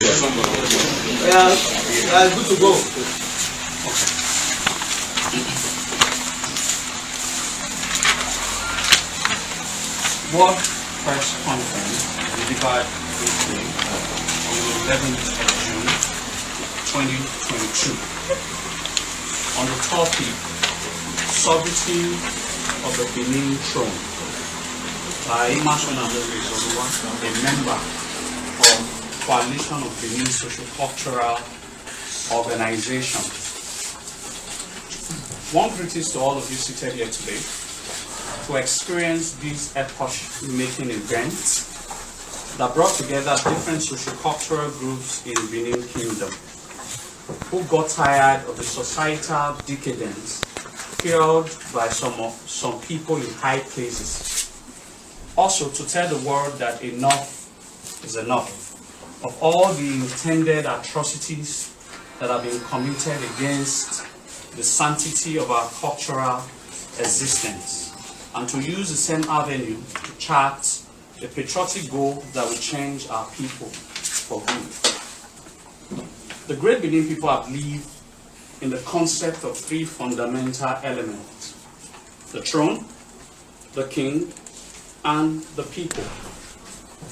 Yeah, good to go. World Press Conference delivered Tuesday on the 11th of June 2022 on the topic Sovereignty of the Benin Throne by Emerson Amore, a member of Coalition of Benin Socio-Cultural Organizations. One greetings to all of you seated here today to experience this epoch-making event that brought together different socio-cultural groups in Benin Kingdom who got tired of the societal decadence fueled by some people in high places. Also to tell the world that enough is enough of all the intended atrocities that have been committed against the sanctity of our cultural existence, and to use the same avenue to chart a patriotic goal that will change our people for good. The great Benin people have lived in the concept of three fundamental elements: the throne, the king, and the people.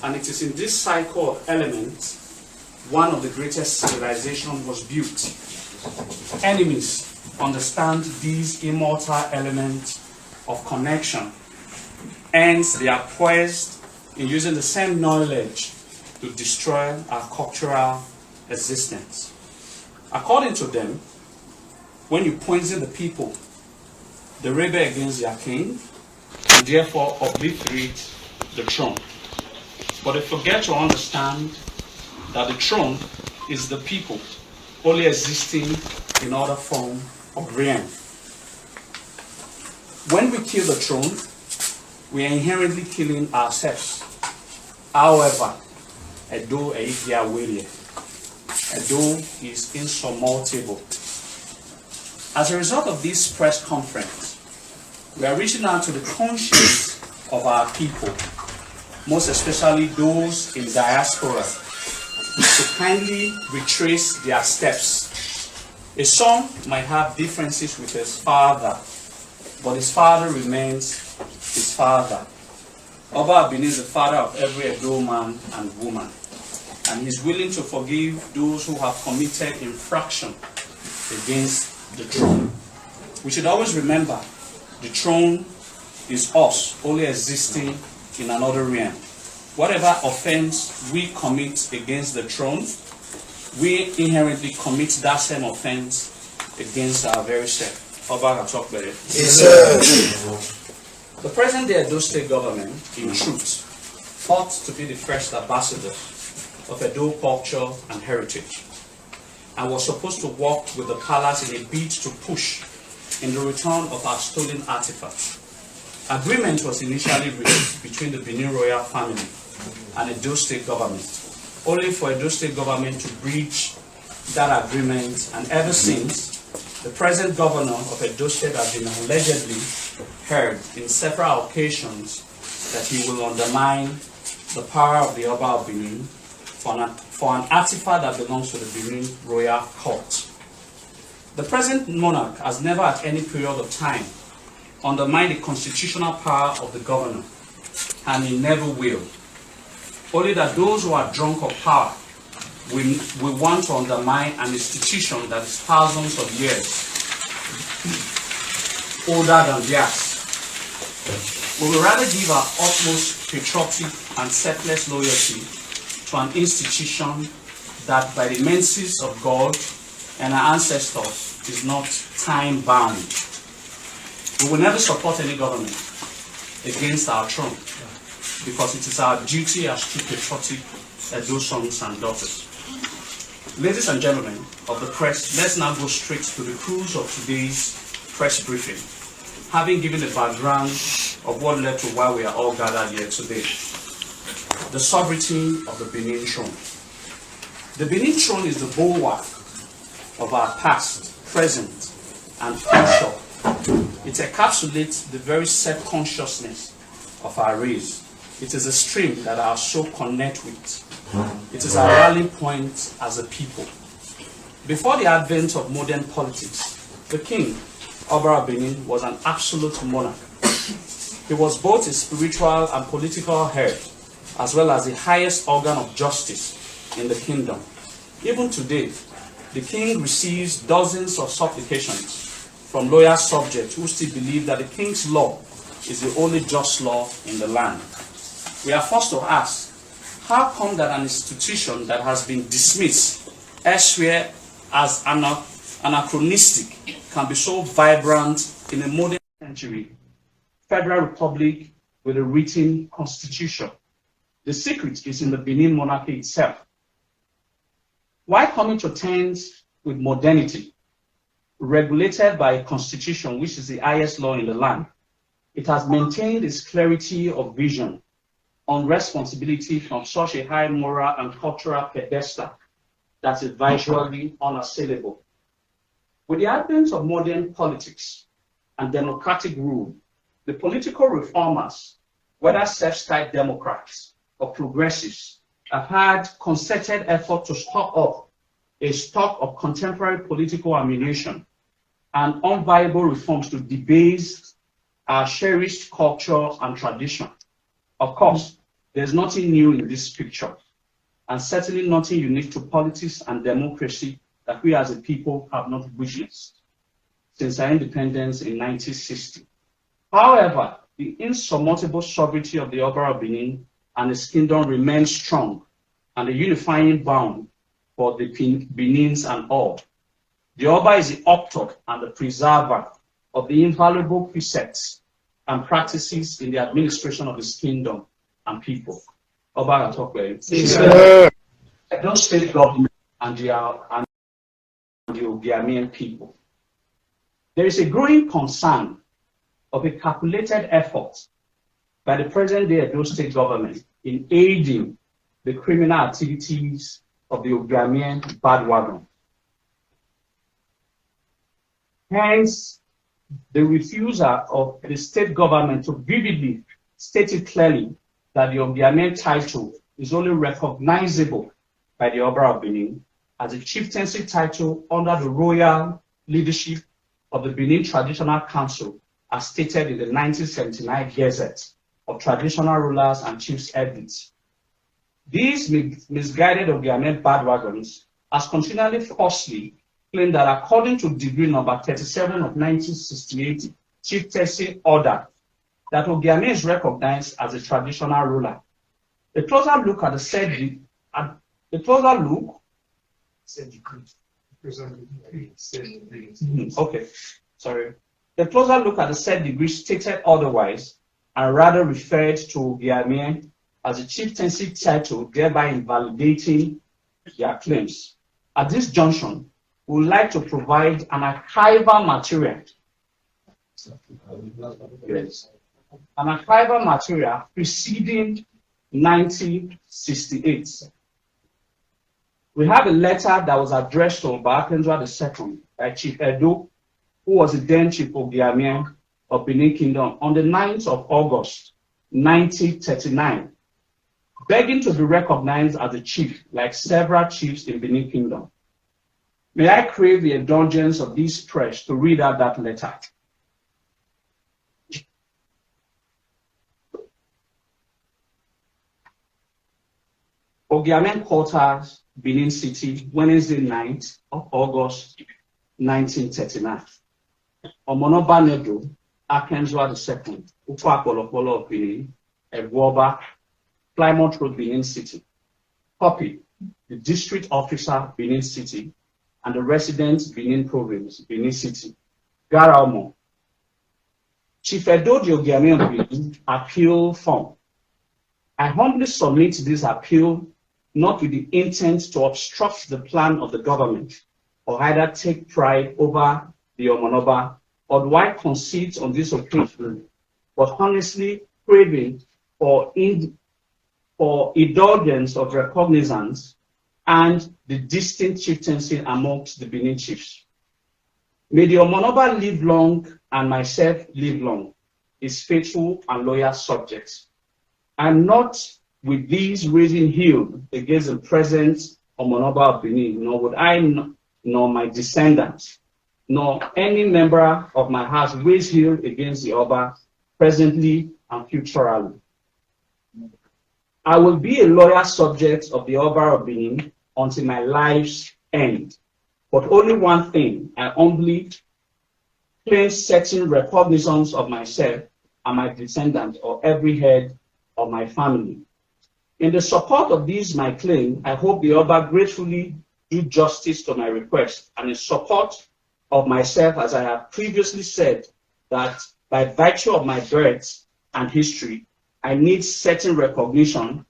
And it is in this cycle of elements one of the greatest civilizations was built. Enemies understand these immortal elements of connection, hence they are poised in using the same knowledge to destroy our cultural existence. According to them, when you poison the people, they rebel against their king and therefore obliterate the throne. But they forget to understand that the throne is the people, only existing in other form of realm. When we kill the throne, we are inherently killing ourselves. However, Edo is insurmountable. As a result of this press conference, we are reaching out to the conscience of our people, most especially those in diaspora, to kindly retrace their steps. A son might have differences with his father, but his father remains his father. Ogiamen is the father of every Edo man and woman, and he is willing to forgive those who have committed infraction against the throne. We should always remember the throne is us, only existing in another realm. Whatever offense we commit against the throne, we inherently commit that same offense against our very self. Yes, sir. The present-day Edo State government, in truth, ought to be the first ambassador of Edo culture and heritage, and was supposed to work with the palace in a bid to push in the return of our stolen artifacts. Agreement was initially reached between the Benin royal family and Edo State government, only for Edo State government to breach that agreement, and ever since, the present governor of Edo State has been allegedly heard in several occasions that he will undermine the power of the Oba of Benin for an artifact that belongs to the Benin royal court. The present monarch has never at any period of time undermined the constitutional power of the governor, and he never will. Only that those who are drunk of power will want to undermine an institution that is thousands of years older than theirs. We will rather give our utmost patriotic and selfless loyalty to an institution that, by the mercies of God and our ancestors, is not time-bound. We will never support any government against our throne, because it is our duty as true patriotic Edo sons and daughters. Ladies and gentlemen of the press, let's now go straight to the cruise of today's press briefing, having given a background of what led to why we are all gathered here today: the sovereignty of the Benin throne. The Benin throne is the bulwark of our past, present, and future. It encapsulates the very self-consciousness of our race. It is a stream that our soul connects with It is our rally point as a people. Before the advent of modern politics, the king, Oba of Benin, was an absolute monarch. He was both a spiritual and political head, as well as the highest organ of justice in the kingdom. Even today, the king receives dozens of supplications from loyal subjects who still believe that the king's law is the only just law in the land. We are forced to ask, how come that an institution that has been dismissed elsewhere as anachronistic can be so vibrant in a modern century federal republic with a written constitution? The secret is in the Benin monarchy itself. Why coming to terms with modernity, regulated by a constitution which is the highest law in the land, it has maintained its clarity of vision on responsibility from such a high moral and cultural pedestal that is virtually unassailable. With the advent of modern politics and democratic rule, the political reformers, whether self-styled Democrats or progressives, have had concerted effort to stock up a stock of contemporary political ammunition and unviable reforms to debase our cherished culture and tradition. Of course, there's nothing new in this picture, and certainly nothing unique to politics and democracy that we as a people have not witnessed since our independence in 1960. However, the insurmountable sovereignty of the Oba of Benin and his kingdom remains strong, and the unifying bond for the Benins and all. The Oba is the author and the preserver of the invaluable precepts and practices in the administration of his kingdom and people. Oba Atokwe, Edo state government and the Ogiamen people. There is a growing concern of a calculated effort by the present-day Edo state government in aiding the criminal activities of the Ogiamen bandwagon. Hence, the refusal of the state government to vividly state it clearly that the Ogiamen title is only recognizable by the Oba of Benin as a chieftaincy title under the royal leadership of the Benin Traditional Council, as stated in the 1979 Gazette of Traditional Rulers and Chiefs Edits. These misguided Ogiamen bandwagons has continually falsely claimed that according to decree number 37 of 1968 chieftaincy order, that Ogiamen is recognized as a traditional ruler. A closer look at the said degree stated otherwise and rather referred to Ogiamen as a chieftaincy title, thereby invalidating their claims. At this junction, we would like to provide an archival material. Yes. An archival material preceding 1968. We have a letter that was addressed to Obakenzo II by Chief Edo, who was the then Chief Ogiamen of Benin Kingdom, on the 9th of August, 1939, begging to be recognized as a chief, like several chiefs in Benin Kingdom. May I crave the indulgence of this press to read out that letter? Ogiamen Quarters, Benin City, Wednesday 9th of August, 1939. Omonoba Nedo, Akenzo II, Ukwapolopolo of Benin, Egwoba, Plymouth Road, Benin City. Copy, the district officer, Benin City, and the resident, Benin Province, Benin City. Garaumo. Chief Edo Ogiamen of Benin, appeal form. I humbly submit this appeal not with the intent to obstruct the plan of the government or either take pride over the Omonoba or white conceit on this occasion, but honestly craving for indulgence of recognizance and the distinct chieftaincy amongst the Benin chiefs. May the Omonoba live long and myself live long, his faithful and loyal subjects. I'm not with these raising hell against the present Omonoba of Benin, nor would I, nor my descendants, nor any member of my house raise hell against the Oba, presently and futurally. I will be a loyal subject of the Oba of Benin until my life's end. But only one thing, I humbly claim certain recognitions of myself and my descendants or every head of my family. In the support of these my claim, I hope the Oba gratefully do justice to my request, and in support of myself, as I have previously said, that by virtue of my birth and history, I need certain recognition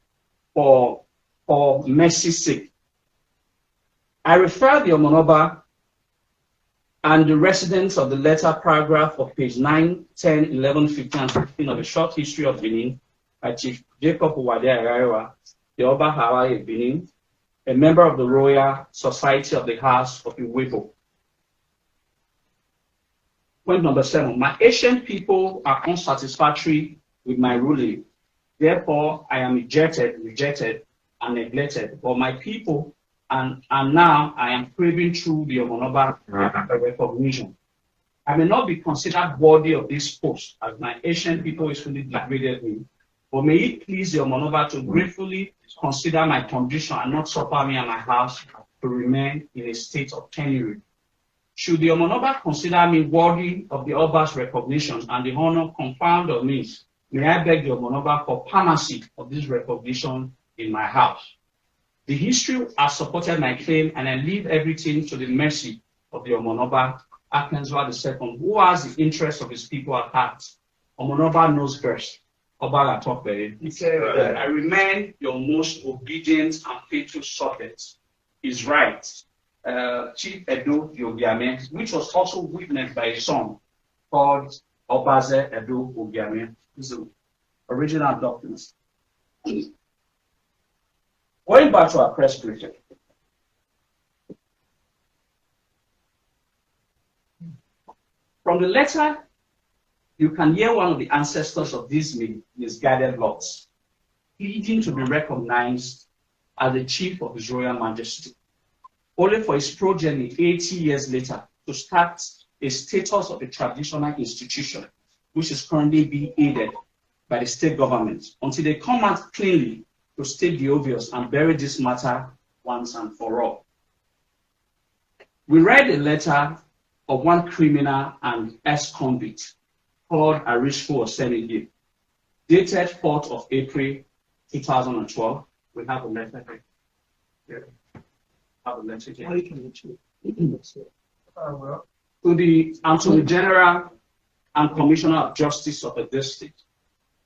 for mercy's sake. I refer the Omonoba and the residents of the letter paragraph of page 9, 10, 11, 15, and 16 of the short history of Benin by Chief Jacob Uwade Ararewa, the Oba Hawaii of Benin, a member of the Royal Society of the House of Iwebo. Point number 7, my ancient people are unsatisfactory with my ruling. Therefore, I am rejected, and neglected. But my people, and now I am craving through the Omonoba recognition. I may not be considered worthy of this post, as my ancient people is fully degraded me. But may it please the Omonoba to gratefully consider my condition and not suffer me and my house to remain in a state of penury. Should the Omonoba consider me worthy of the Oba's recognition and the honor conferred on me, may I beg the Omonoba for permanency of this recognition in my house. The history has supported my claim, and I leave everything to the mercy of the Omonoba Akenzwa II, who has the interests of his people at heart. Omonoba knows best. Oba talk very. He said, I remain your most obedient and faithful subject. Is right. Chief Edo Ogiamen, which was also witnessed by a son called Obaseki Edo Ogiamen. This is the original documents. Going back to our press briefing. From the letter, you can hear one of the ancestors of these misguided lords pleading to be recognized as the chief of His Royal Majesty, only for his progeny 80 years later to start a status of a traditional institution, which is currently being aided by the state government, until they come out cleanly to state the obvious and bury this matter once and for all. We read a letter of one criminal and ex-convict called Arishko Osenige, dated 4th of April 2012. We have a letter here. Have a letter here. To the Attorney General and Commissioner of Justice of the State.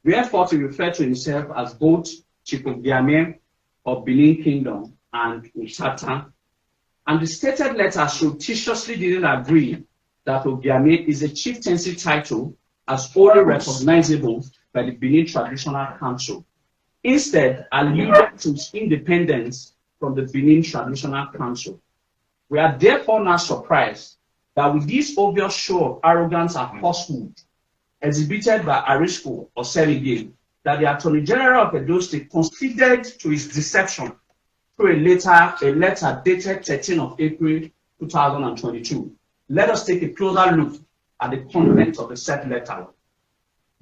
Wherefore, to refer to himself as both Chief Ogiamen of Benin Kingdom and Usatan. And the stated letter surreptitiously didn't agree that Ogiamen is a chieftaincy title as only recognizable by the Benin Traditional Council. Instead, alluded to its independence from the Benin Traditional Council. We are therefore now surprised that with this obvious show of arrogance and falsehood exhibited by Arishko Osenige, that the Attorney General of Edo State conceded to his deception through a letter dated 13th of April 2022. Let us take a closer look at the content of the said letter.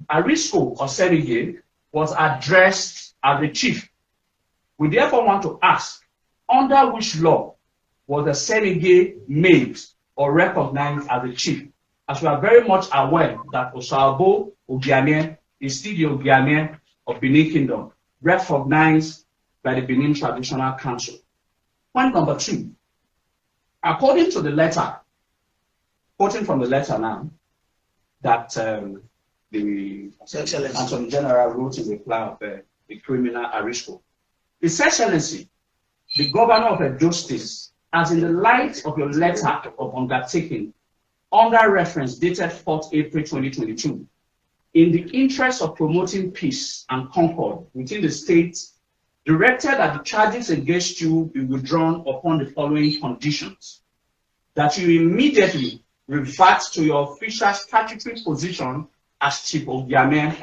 Arishko Osenige was addressed as the chief. We therefore want to ask, under which law was the Osenige made or recognized as the chief? As we are very much aware that Osabo Ogiamen is still the Ogiamen of Benin Kingdom, recognized by the Benin Traditional Council. Point number 2. According to the letter, quoting from the letter now, that the Attorney General wrote in reply of the criminal Arishko. His Excellency, the Governor of Edo State, as in the light of your letter of undertaking, under reference dated 4th April 2022, in the interest of promoting peace and concord within the state, directed that the charges against you be withdrawn upon the following conditions: that you immediately revert to your official statutory position as Chief Ogiamen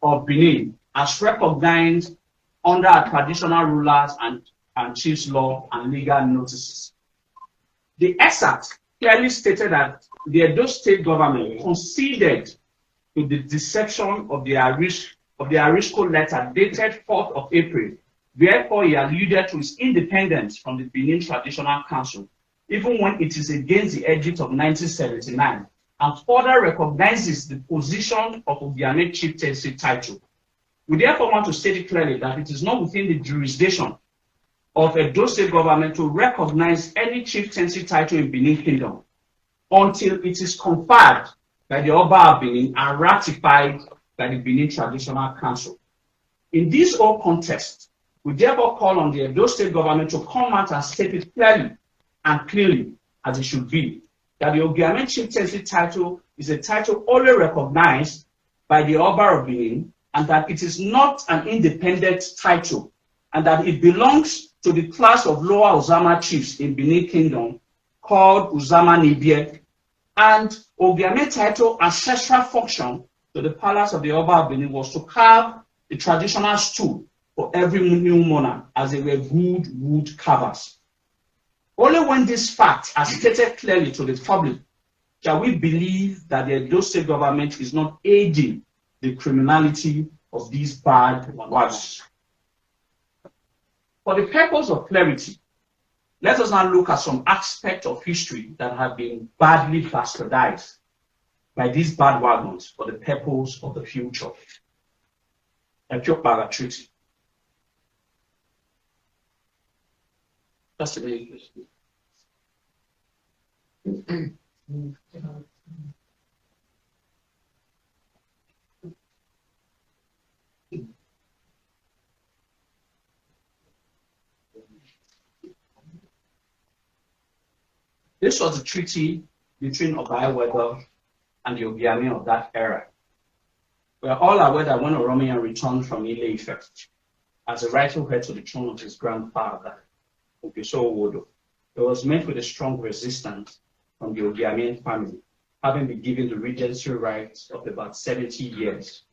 of Benin, as recognized under our traditional rulers and chiefs law and legal notices. The excerpt clearly stated that the Edo state government conceded to the deception of the Arisco letter dated 4th of April, wherefore he alluded to his independence from the Benin Traditional Council, even when it is against the edict of 1979, and further recognizes the position of Ogiamen chieftaincy title. We therefore want to state it clearly that it is not within the jurisdiction of a Edo state government to recognize any chieftaincy title in Benin Kingdom until it is conferred by the Oba of Benin and ratified by the Benin Traditional Council. In this whole context, we therefore call on the Edo state government to come out and state it clearly and clearly, as it should be, that the Ogiamen chieftaincy title is a title only recognized by the Oba of Benin, and that it is not an independent title, and that it belongs to the class of lower Uzama chiefs in Benin Kingdom called Uzama Nibie, and Ogiamen title ancestral function to the palace of the Oba of Benin was to carve the traditional stool for every new monarch, as they were good wood carvers. Only when these facts are stated clearly to the public shall we believe that the Edo state government is not aiding the criminality of these bad words. For the purpose of clarity, let us now look at some aspects of history that have been badly bastardized by these bad wagons for the purpose of the future. Ethiopia Treaty. That's the way. This was a treaty between Obayewedo and the Ogiamen of that era. We are all aware that when Oromiyan returned from Ile-Ife as a rightful heir to the throne of his grandfather, Ogiso, it was met with a strong resistance from the Ogiamen family, having been given the regency rights of about 70 years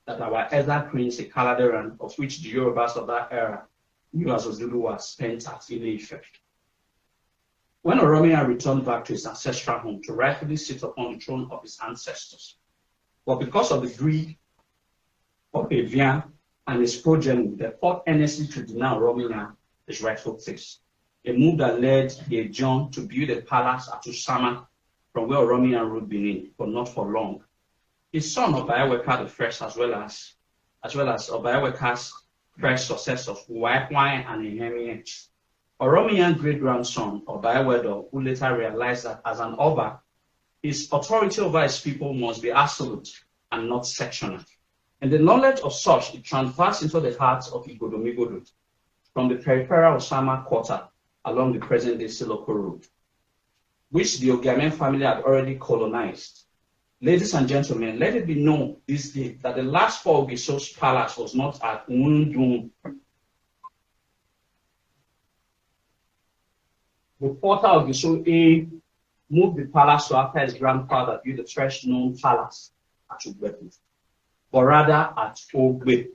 that our elder prince, the Kaladeran, of which the Yorubas of that era knew as Ozuluwa, spent at Ile-Ife. When Oromiyan returned back to his ancestral home to rightfully sit upon the throne of his ancestors, but because of the greed of Evian and his progeny, they fought earnestly to deny Oromiyan his rightful place. A move that led the Ejon to build a palace at Usama, from where Oromiyan ruled Benin, but not for long. His son Obayeweka I, as well as Obayeweka's first successors, Uwaekwai and Ehemie, Oromiyan's great-grandson, Obayewedo, who later realized that as an Oba, his authority over his people must be absolute and not sectional. And the knowledge of such, it transversed into the hearts of Igodomigodo, from the peripheral Osama quarter along the present-day Siloko Road, which the Ogiamen family had already colonized. Ladies and gentlemen, let it be known this day that the last four Ogiso's palace was not at Mundum. The fourth Ogiso A moved the palace to after his grandfather built the first known palace at Ugbebu, but rather at Ogbe.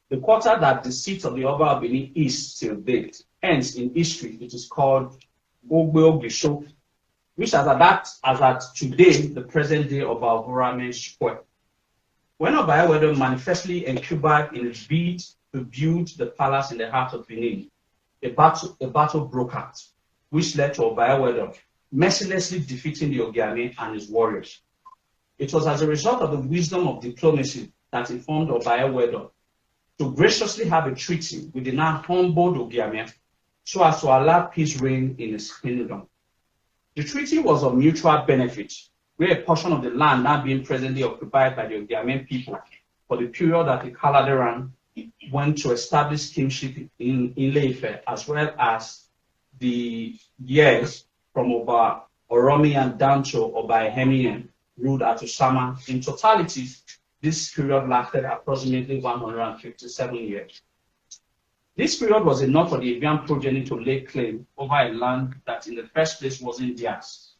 The quarter that the seat of the Oba of Benin is till date. Hence, in history, it is called Ogbe Ogisho, which as at today, the present day of Ogiamen Square. When Obayewedo manifestly incubed in his bid to build the palace in the heart of Benin, a battle broke out, which led to Obayewedo mercilessly defeating the Ogiamen and his warriors. It was as a result of the wisdom of diplomacy that informed Obayewedo to graciously have a treaty with the now humbled Ogiamen so as to allow peace reign in his kingdom. The treaty was of mutual benefit, where a portion of the land now being presently occupied by the Ogiamen people for the period that the Kaladeran went to establish kingship in Ile-Ife, as well as the years from Oba Oromiyan down to Oba Ehemie ruled at Usama. In totality, this period lasted approximately 157 years. This period was enough for the Evian progeny to lay claim over a land that in the first place wasn't theirs.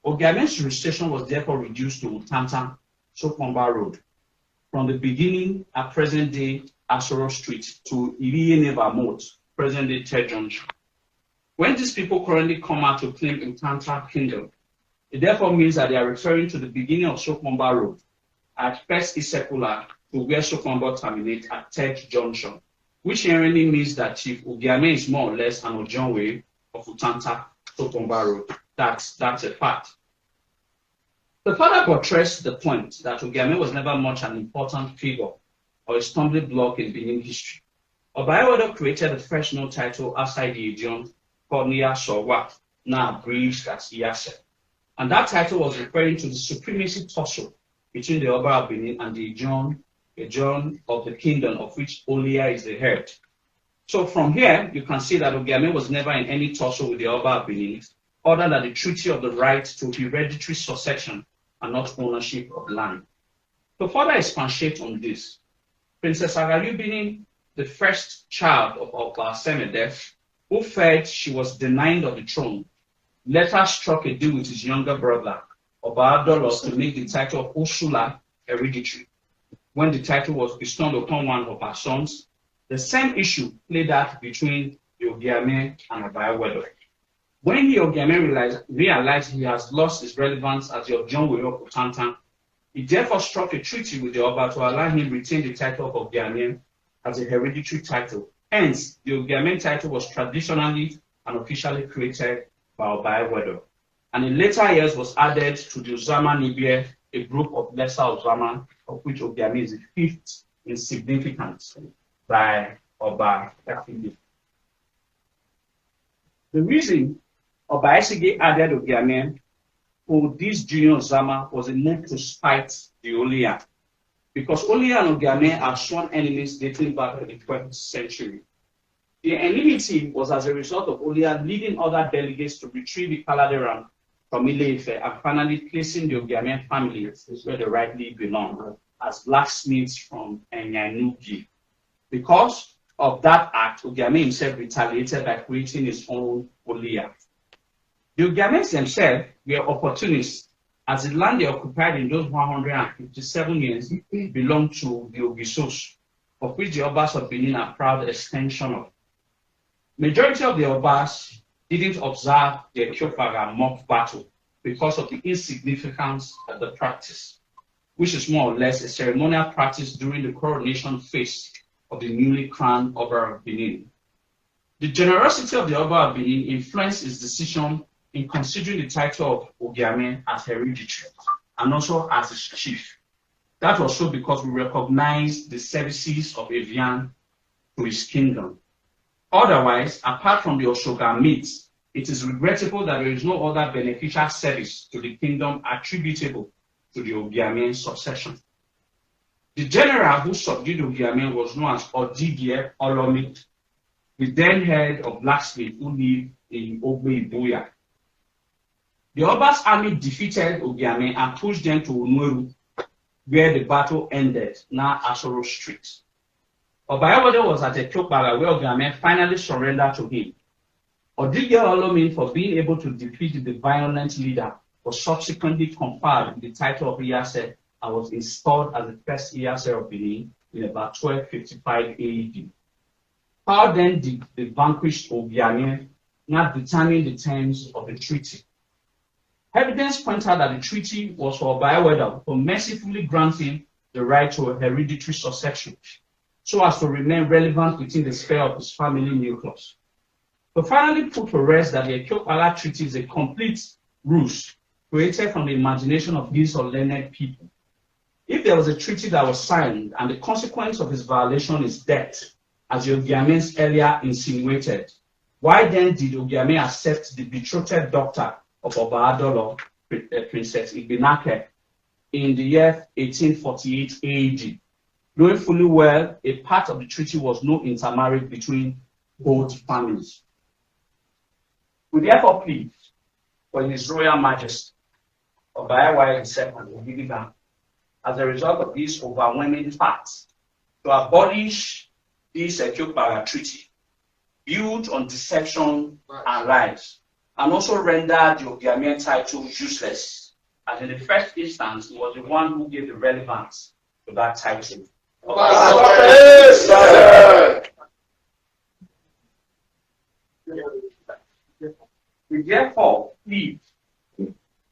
Ogiamen's jurisdiction was therefore reduced to Utanta, Sokomba Road. from the beginning at present-day Asoro Street to Iriyeneva Moat, present-day Third Junction. When these people currently come out to claim Ntanta Kingdom, it therefore means that they are referring to the beginning of Sokomba Road at First Isekula to where Sokomba terminates at Third Junction, which generally means that Chief Ogiamen is more or less an Ojonwe of Ntanta Sokomba Road. That's a fact. The father buttressed the point that Ogiamen was never much an important figure or a stumbling block in Benin history. Obayewedo created the first known title outside the Idiom called Nia Sowa, now abridged as Iyase. And that title was referring to the supremacy tussle between the Oba of Benin and the Ijon of the kingdom of which Olia is the head. So from here, you can see that Ogiamen was never in any tussle with the Oba of Benin, other than the treaty of the right to hereditary succession and not ownership of land. To further expatiate on this, Princess Agariu, the first child of Obasemedef, who felt she was denied of the throne, later struck a deal with his younger brother, Obadolos, to make the title of Osula hereditary. When the title was bestowed upon one of her sons, the same issue played out between the Ogiamen and Obayewedo. When the Ogiamen realized he has lost his relevance as the Ojonwe of Ntanta, he therefore struck a treaty with the Oba to allow him retain the title of Ogiamen as a hereditary title. Hence, the Ogiamen title was traditionally and officially created by Obayewedo, and in later years was added to the Uzama Nibie, a group of lesser Uzama, of which Ogiamen is the fifth in significance by Obaseki. The reason Obaseki added Ogiamen to this junior Uzama was a move to spite the Olia, because Olia and Ogiamen are sworn enemies dating back to the 12th century. The enmity was as a result of Olia leading other delegates to retrieve the Kaladeram from Ile-Ife and finally placing the Ogiamen family where they rightly belong, as blacksmiths from Enyanugi. Because of that act, Ogiamen himself retaliated by creating his own Olia. The Ogiamens themselves were opportunists, as the land they occupied in those 157 years belonged to the Ogisos, of which the Obas of Benin are proud extension of. Majority of the Obas didn't observe the Ekiopaga mock battle because of the insignificance of the practice, which is more or less a ceremonial practice during the coronation phase of the newly crowned Oba of Benin. The generosity of the Oba of Benin influenced his decision in considering the title of Ogiamen as hereditary and also as his chief. That was so because we recognize the services of Evian to his kingdom. Otherwise, apart from the Oshoga myths, it is regrettable that there is no other beneficial service to the kingdom attributable to the Ogiamen succession. The general who subdued Ogiamen was known as Odigye Olomi, the then head of blacksmiths who lived in Ogbe Iboya. The Oba's army defeated Ogiamen and pushed them to Onweru, where the battle ended, now Asoro Street. Obayewedo was at Ekiopaga where Ogiamen finally surrendered to him. Odigye Olomi, for being able to defeat the violent leader, was subsequently conferred with the title of Iyase and was installed as the first Iyase of Benin in about 1255 AD. How then did the vanquished Ogiamen not determine the terms of the treaty? Evidence points out that the treaty was for Obayewedo to mercifully grant him the right to a hereditary succession, so as to remain relevant within the sphere of his family nucleus. To finally put to rest that the Ekiopaga Treaty is a complete ruse created from the imagination of these unlearned people. If there was a treaty that was signed and the consequence of its violation is death, as the Ogiamens earlier insinuated, why then did Ogiamen accept the betrothed daughter of Obadolo, Princess Igbinake, in the year 1848 AD, knowing fully well a part of the treaty was no intermarriage between both families? We therefore plead for His Royal Majesty, Obayewedo II and Ogidiba, as a result of these overwhelming facts, to abolish this Ekiopaga Treaty, built on deception and lies, and also render the Ogiamen title useless, as in the first instance, he was the one who gave the relevance to that title. We therefore plead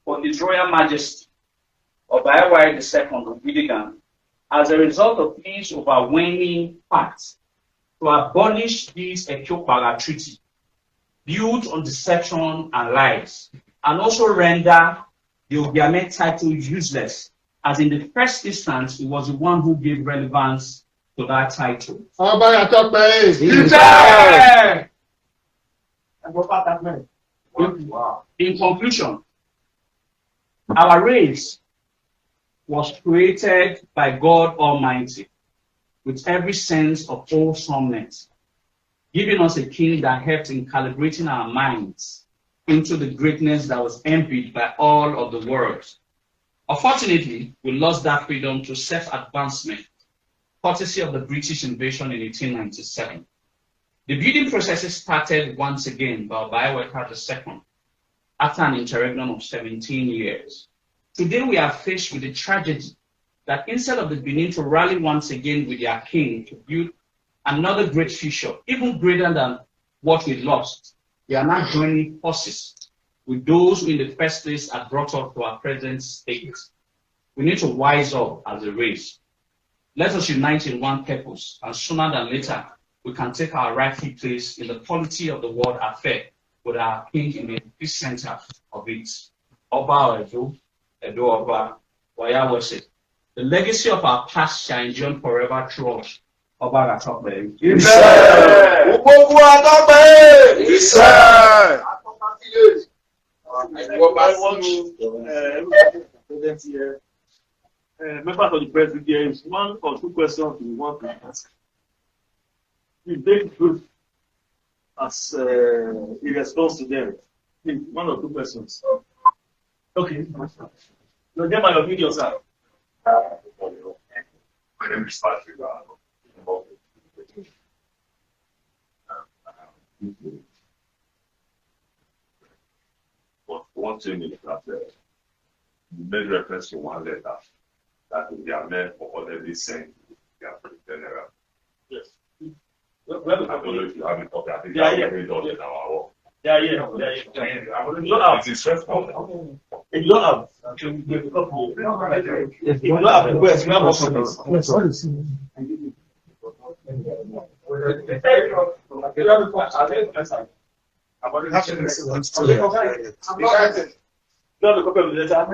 for His Royal Majesty Ogiamen II of Benin, as a result of these overwhelming facts, to abolish this Ekyopara Treaty, built on deception and lies, and also render the Ogiamen title useless, as in the first instance, it was the one who gave relevance to that title. In conclusion, our race was created by God Almighty with every sense of wholesomeness, giving us a king that helped in calibrating our minds into the greatness that was envied by all of the world. Unfortunately, we lost that freedom to self-advancement, courtesy of the British invasion in 1897. The building processes started once again by Ogiamen II after an interregnum of 17 years. Today we are faced with the tragedy that instead of the Benin to rally once again with their king to build another great future, even greater than what we lost, they are now joining forces with those who in the first place had brought us to our present state. We need to wise up as a race. Let us unite in one purpose, and sooner than later, we can take our rightful place in the polity of the world affair with our king in the center of it. Oba Edo Oba, Wayawese. The legacy of our past shall endure forever through us. Oba Atobe. Members of the press, there is one or two questions we want to ask. We take good as a response to them. Please, one or two questions. Okay. Your name and your video, sir. My name is Patrick. But one thing is that you made reference to one letter that they are meant for already sent to the general. Yes. I don't know if you have it up. I think Yeah. done in our work. Yeah. You don't have. It is stressful. If you don't have, if you don't have the quest, you have options. Not the copy of the letter. Not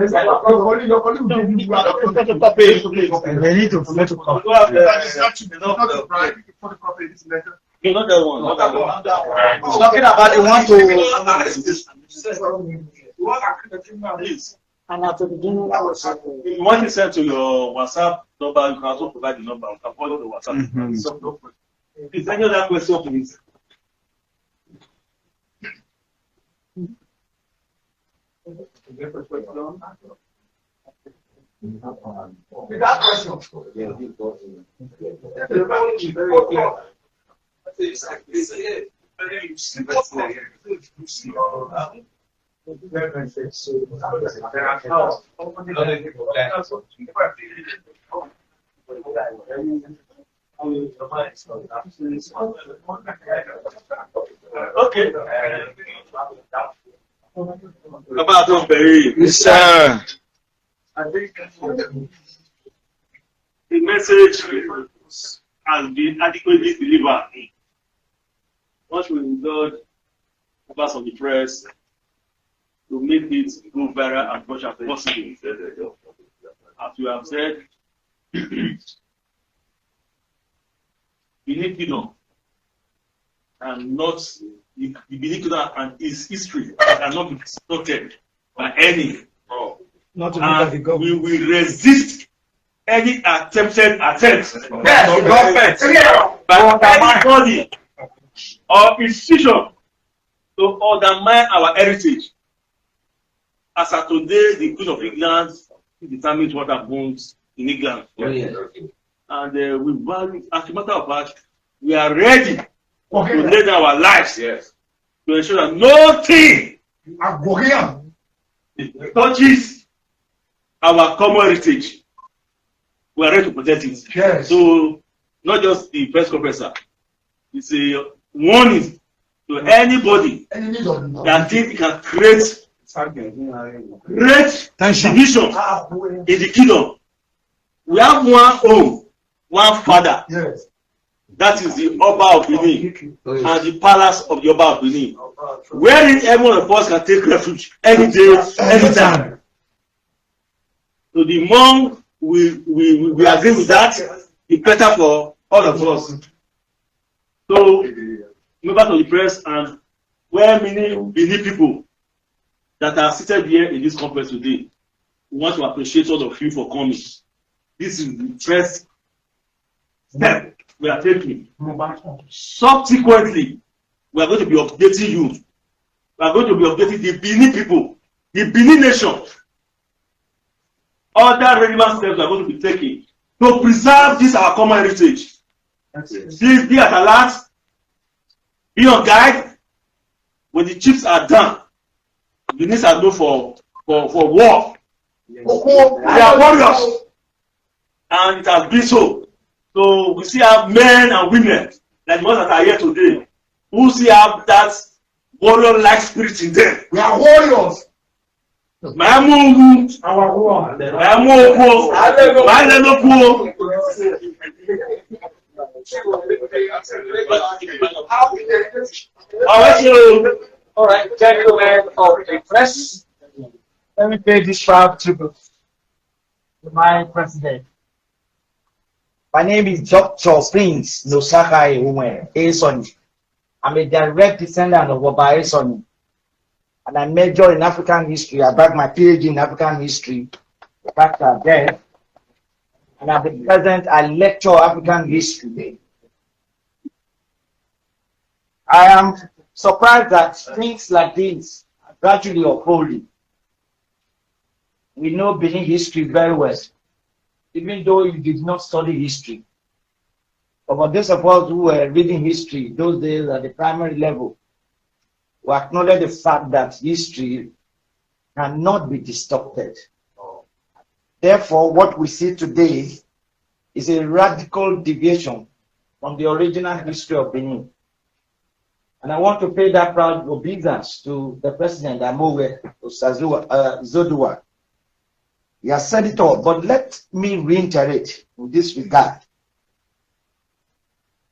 that one. Talking about the one If you want to send to your WhatsApp number, you can also provide the number. You can follow the WhatsApp. Is any other question, please? Okay. About Yes, sir. I think the message has been adequately delivered. What we indulge members of the press to make it go viral as much as possible. As you have said, we need freedom and not the Benin and its history cannot be distorted by any. And we will resist any attempted attempt by anybody or institution to undermine our heritage. As of today, the Queen of England determines what happens in England. And we value, as a matter of fact, we are ready to lay down our lives to ensure that nothing touches our common heritage. we are ready to protect it. Yes. So not just the press conference, sir. It's a warning to anybody that think it can create division in the kingdom. We have one home, one father. Yes. That is the Oba of Benin and the palace of the Oba of Benin. Wherein every one of us can take refuge any day, anytime. So the more we agree with that, the better for all of us. So, member to the press and where many Benin people that are seated here in this conference today, we want to appreciate all of you for coming. This is the first step we are taking. Subsequently, we are going to be updating you. We are going to be updating the Benin people, the Benin nation. Other relevant steps we are going to be taking to preserve this our common heritage. Please be at alert, be on guard. When the chiefs are done, the Benin are known for war. They are warriors, and it has been so. So we still have men and women like the ones that are here today who still have that warrior-like spirit in them. We are warriors. All right, gentlemen of the press, let me pay this proud tribute to my president. My name is Dr. Prince Nosaka Ehume Esoni. I'm a direct descendant of Oba Esoni, and I major in African history. I back my PhD in African history back then, and at the present I lecture African history. I am surprised that things like this are gradually unfolding. We know Benin history very well, even though you did not study history. But for those of us who were reading history those days at the primary level, we acknowledge the fact that history cannot be distorted. Therefore, what we see today is a radical deviation from the original history of Benin. And I want to pay that proud obedience to the president, Amowe Zodua. He has said it all, but let me reiterate in this regard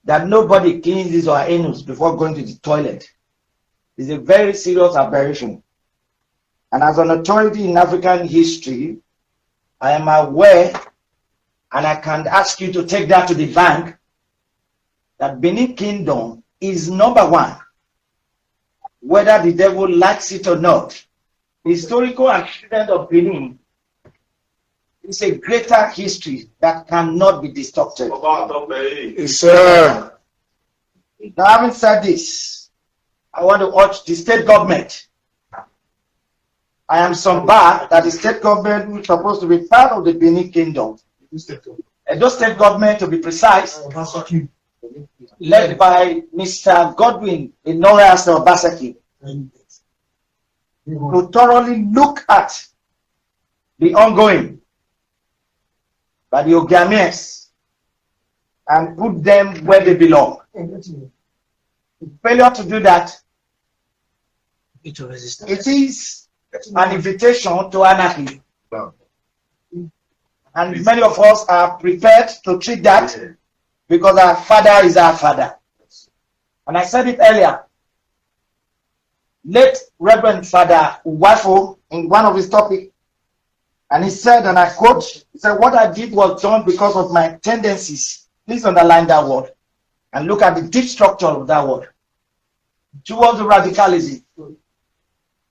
that nobody cleans his or her anus before going to the toilet. It's a very serious aberration. And as an authority in African history, I am aware, and I can ask you to take that to the bank, that Benin Kingdom is number one, whether the devil likes it or not. The historical accident of Benin is a greater history that cannot be distorted. Yes, sir. Now, having said this, I want to urge the state government. I am bad that the state government is supposed to be part of the Benin Kingdom. Edo state government, to be precise, led by Mr. Godwin Inorias Obaseki, to thoroughly look at the ongoing by the Ogiamens and put them where they belong. Failure to do that, it is an invitation to anarchy. And many of us are prepared to treat that because our father is our father. And I said it earlier. Late Reverend Father Uwafo, in one of his topics, and he said, and I quote, he said, "What I did was done because of my tendencies." Please underline that word and look at the deep structure of that word. Towards radicalism.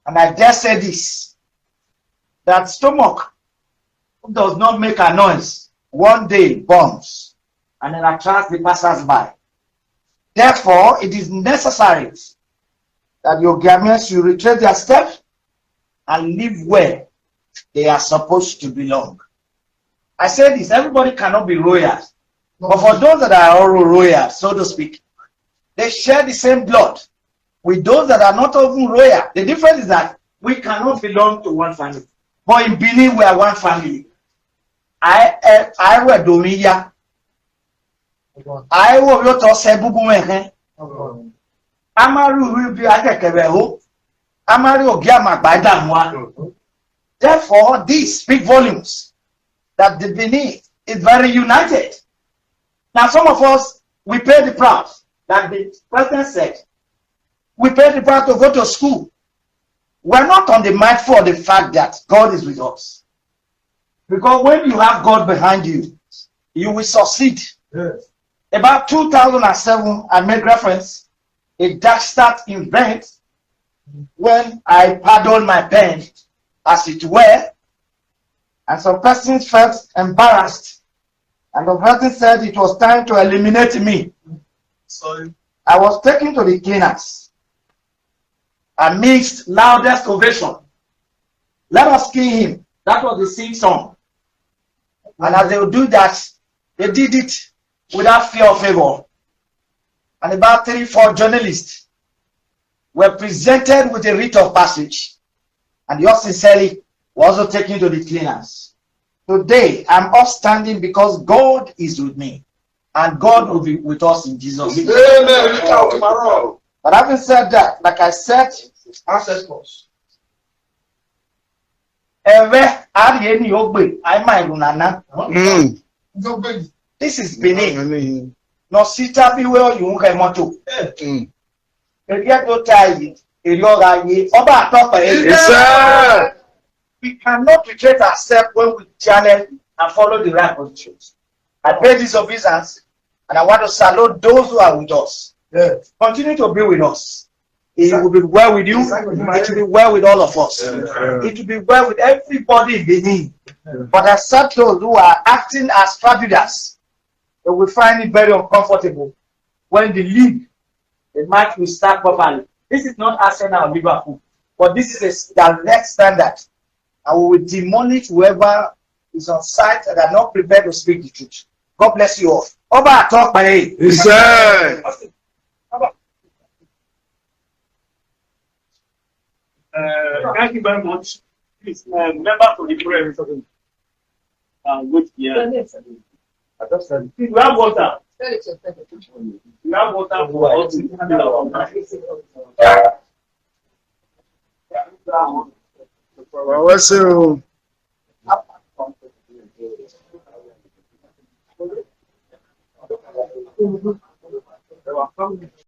And I dare say this, that stomach does not make a noise, one day bombs and then attracts the passers-by. Therefore, it is necessary that your Ogiamens should retrace their steps and live where they are supposed to belong. I say this, everybody cannot be royals. But for those that are all royal, so to speak, they share the same blood with those that are not even royal. The difference is that we cannot belong to one family. But in Benin, we are one family. I were Domiya. I will not to say Bubume. Amaru will be at a Kebeho. Amaru Ogiamen by Damwa. Therefore, this speak volumes that the Benin is very united. Now, some of us, we pay the price, like the president said. We pay the price to go to school. We're not on the mindful of the fact that God is with us. Because when you have God behind you, you will succeed. Yes. About 2007, I made reference, a dark start event when I paddled my pen, as it were, and some persons felt embarrassed. And the person said it was time to eliminate me. Sorry. I was taken to the cleaners amidst loudest ovation. Let us kill him. That was the sing song. And as they would do that, they did it without fear or favor. And about 3-4 journalists were presented with a writ of passage. And yours sincerely was also taken to the cleaners. Today, I'm upstanding because God is with me. And God will be with us in Jesus' name. Amen. But having said that, like I said, ancestors. This is Benin. No sita be well you won't moto. Yes, sir. We cannot retreat ourselves when we challenge and follow the right positions. I pay this obeisance and I want to salute those who are with us. Yes. Continue to be with us. It will be well with you. It will be well with all of us. It will be well with everybody in Benin. But accept those who are acting as travelers. They will find it very uncomfortable when the league, the match will start properly. This is not Arsenal or Liverpool, but this is a direct standard. And we will demolish whoever is on site and are not prepared to speak the truth. God bless you all. Oba, talk by it. Yes, sir. Thank you very much. Please, member for the prayer. Wait here. We have water. We have water for all to